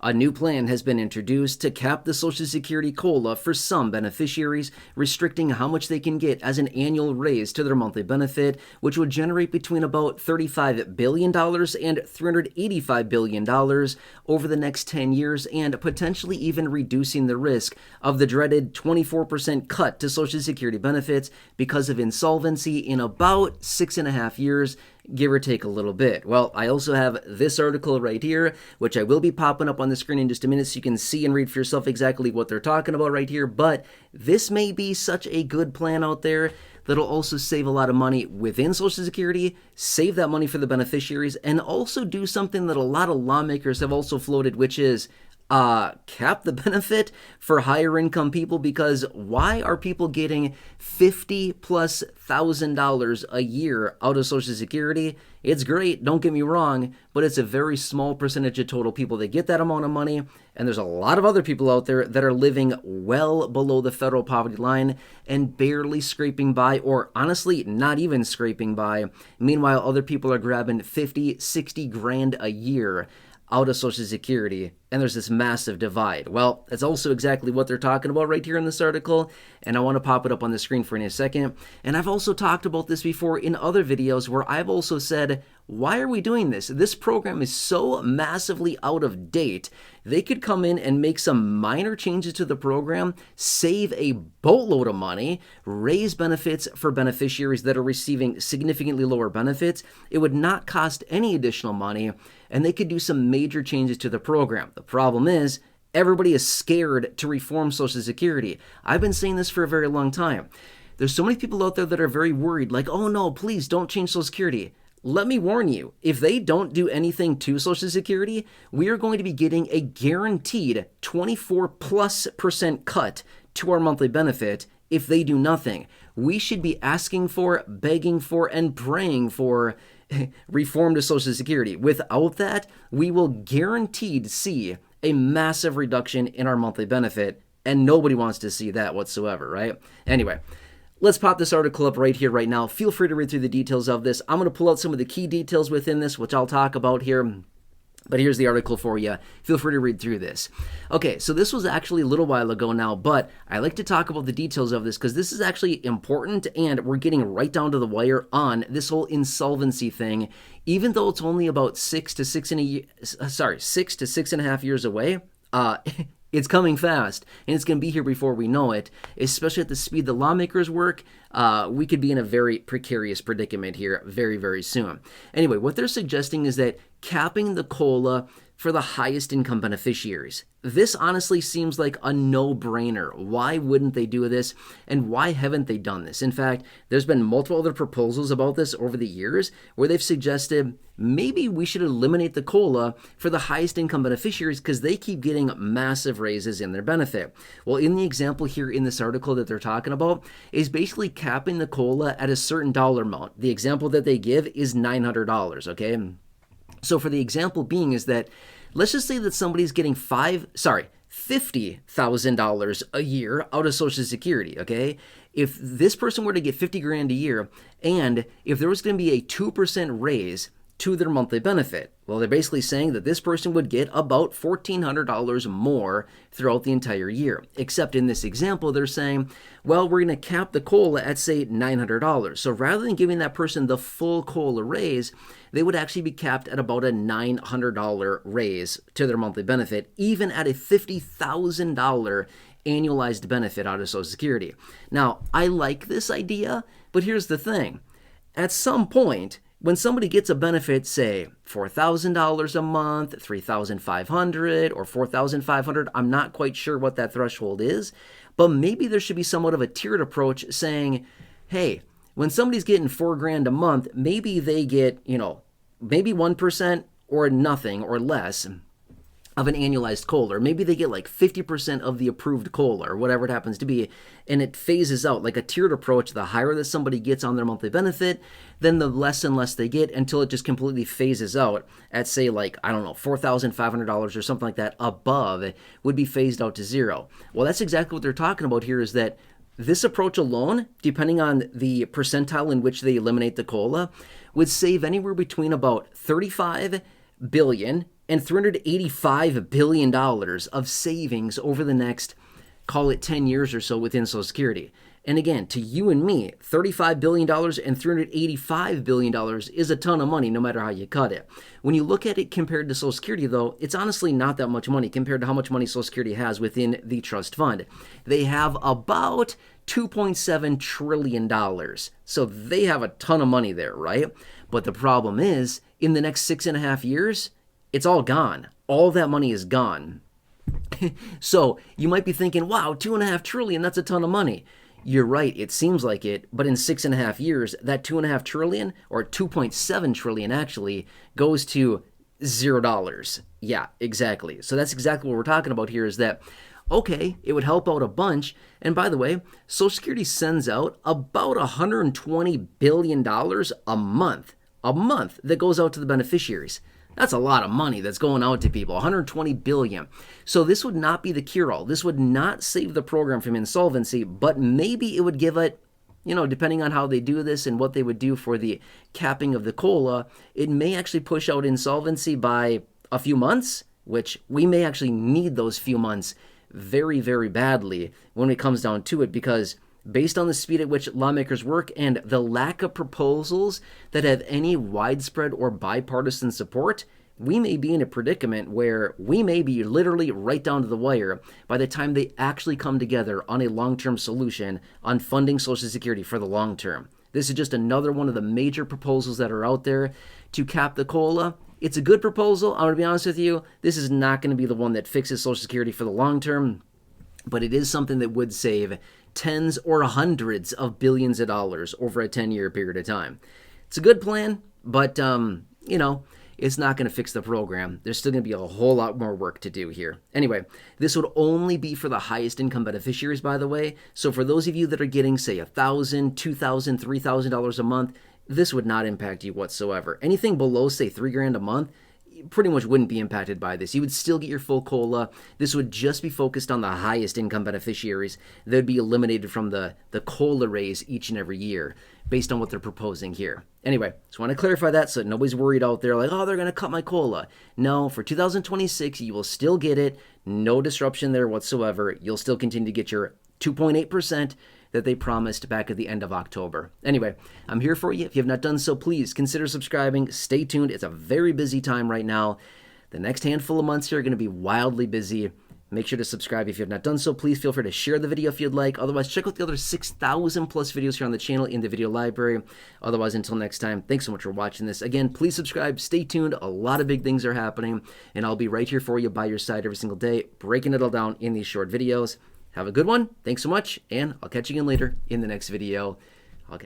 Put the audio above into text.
A new plan has been introduced to cap the Social Security COLA for some beneficiaries, restricting how much they can get as an annual raise to their monthly benefit, which would generate between about $35 billion and $385 billion over the next 10 years, and potentially even reducing the risk of the dreaded 24% cut to Social Security benefits because of insolvency in about 6.5 years, give or take a little bit. Well, I also have this article right here, which I will be popping up on the screen in just a minute so you can see and read for yourself exactly what they're talking about right here. But this may be such a good plan out there that'll also save a lot of money within Social Security, save that money for the beneficiaries, and also do something that a lot of lawmakers have also floated, which is cap the benefit for higher income people, because why are people getting $50,000+ a year out of Social Security? It's great, don't get me wrong, but it's a very small percentage of total people that get that amount of money, and there's a lot of other people out there that are living well below the federal poverty line and barely scraping by, or honestly, not even scraping by. Meanwhile, other people are grabbing 50, 60 grand a year out of Social Security, and there's this massive divide. Well, that's also exactly what they're talking about right here in this article, and I want to pop it up on the screen for you in a second. And I've also talked about this before in other videos where I've also said, why are we doing this? This program is so massively out of date. They could come in and make some minor changes to the program, save a boatload of money, raise benefits for beneficiaries that are receiving significantly lower benefits. It would not cost any additional money, and they could do some major changes to the program. The problem is, everybody is scared to reform Social Security. I've been saying this for a very long time. There's so many people out there that are very worried, like, oh no, please don't change Social Security. Let me warn you, if they don't do anything to Social Security, we are going to be getting a guaranteed 24+% cut to our monthly benefit if they do nothing. We should be asking for, begging for, and praying for reform to Social Security. Without that, we will guaranteed see a massive reduction in our monthly benefit, and nobody wants to see that whatsoever, right? Anyway, let's pop this article up right here, right now. Feel free to read through the details of this. I'm going to pull out some of the key details within this, which I'll talk about here. But here's the article for you. Feel free to read through this. Okay, so this was actually a little while ago now, but I like to talk about the details of this because this is actually important, and we're getting right down to the wire on this whole insolvency thing. Even though it's only about 6 to 6.5 years away, it's coming fast, and it's going to be here before we know it, especially at the speed the lawmakers work. We could be in a very precarious predicament here very, very soon. Anyway, what they're suggesting is that capping the COLA for the highest income beneficiaries. This honestly seems like a no-brainer. Why wouldn't they do this, and why haven't they done this? In fact, there's been multiple other proposals about this over the years where they've suggested maybe we should eliminate the COLA for the highest income beneficiaries because they keep getting massive raises in their benefit. Well, in the example here in this article that they're talking about is basically capping the COLA at a certain dollar amount. The example that they give is $900, okay? So for the example being is that, let's just say that somebody's getting $50,000 a year out of Social Security, okay? If this person were to get 50 grand a year, and if there was going to be a 2% raise to their monthly benefit, well, they're basically saying that this person would get about $1,400 more throughout the entire year. Except in this example, they're saying, well, we're going to cap the COLA at, say, $900. So rather than giving that person the full COLA raise, they would actually be capped at about a $900 raise to their monthly benefit, even at a $50,000 annualized benefit out of Social Security. Now, I like this idea, but here's the thing. At some point, when somebody gets a benefit, say $4,000 a month, $3,500, or $4,500, I'm not quite sure what that threshold is, but maybe there should be somewhat of a tiered approach saying, hey, when somebody's getting $4 grand a month, maybe they get, maybe 1% or nothing or less of an annualized COLA, or maybe they get like 50% of the approved COLA or whatever it happens to be, and it phases out like a tiered approach. The higher that somebody gets on their monthly benefit, then the less and less they get until it just completely phases out at, say, like, I don't know, $4,500 or something like that above would be phased out to zero. Well, that's exactly what they're talking about here, is that this approach alone, depending on the percentile in which they eliminate the COLA, would save anywhere between about $35 billion and $385 billion of savings over the next, call it 10 years or so within Social Security. And again, to you and me, $35 billion and $385 billion is a ton of money no matter how you cut it. When you look at it compared to Social Security, though, it's honestly not that much money compared to how much money Social Security has within the trust fund. They have about $2.7 trillion. So they have a ton of money there, right? But the problem is, in the next 6.5 years, it's all gone. All that money is gone. So you might be thinking, wow, $2.5 trillion, that's a ton of money. You're right, it seems like it, but in 6.5 years, that $2.5 trillion, or $2.7 trillion actually, goes to $0. Yeah, exactly. So that's exactly what we're talking about here, is that, okay, it would help out a bunch. And by the way, Social Security sends out about $120 billion a month that goes out to the beneficiaries. That's a lot of money that's going out to people, $120 billion. So this would not be the cure-all. This would not save the program from insolvency, but maybe it would give it, depending on how they do this and what they would do for the capping of the COLA, it may actually push out insolvency by a few months, which we may actually need those few months very, very badly when it comes down to it, because based on the speed at which lawmakers work and the lack of proposals that have any widespread or bipartisan support, we may be in a predicament where we may be literally right down to the wire by the time they actually come together on a long-term solution on funding Social Security for the long term. This is just another one of the major proposals that are out there to cap the COLA. It's a good proposal. I'm going to be honest with you. This is not going to be the one that fixes Social Security for the long term, but it is something that would save tens or hundreds of billions of dollars over a 10-year period of time. It's a good plan, but, it's not going to fix the program. There's still going to be a whole lot more work to do here. Anyway, this would only be for the highest income beneficiaries, by the way. So for those of you that are getting, say, $1,000, $2,000, $3,000 a month, this would not impact you whatsoever. Anything below, say, $3,000 a month, pretty much wouldn't be impacted by this. You would still get your full COLA. This would just be focused on the highest income beneficiaries. They'd be eliminated from the COLA raise each and every year based on what they're proposing here. Anyway, just want to clarify that so that nobody's worried out there like, oh, they're going to cut my COLA. No, for 2026, you will still get it. No disruption there whatsoever. You'll still continue to get your 2.8% that they promised back at the end of October. Anyway, I'm here for you. If you have not done so, please consider subscribing. Stay tuned. It's a very busy time right now. The next handful of months here are going to be wildly busy. Make sure to subscribe if you have not done so. Please feel free to share the video if you'd like. Otherwise, check out the other 6,000 plus videos here on the channel in the video library. Otherwise, until next time, thanks so much for watching this. Again, please subscribe. Stay tuned. A lot of big things are happening, and I'll be right here for you by your side every single day, breaking it all down in these short videos. Have a good one. Thanks so much, and I'll catch you again later in the next video.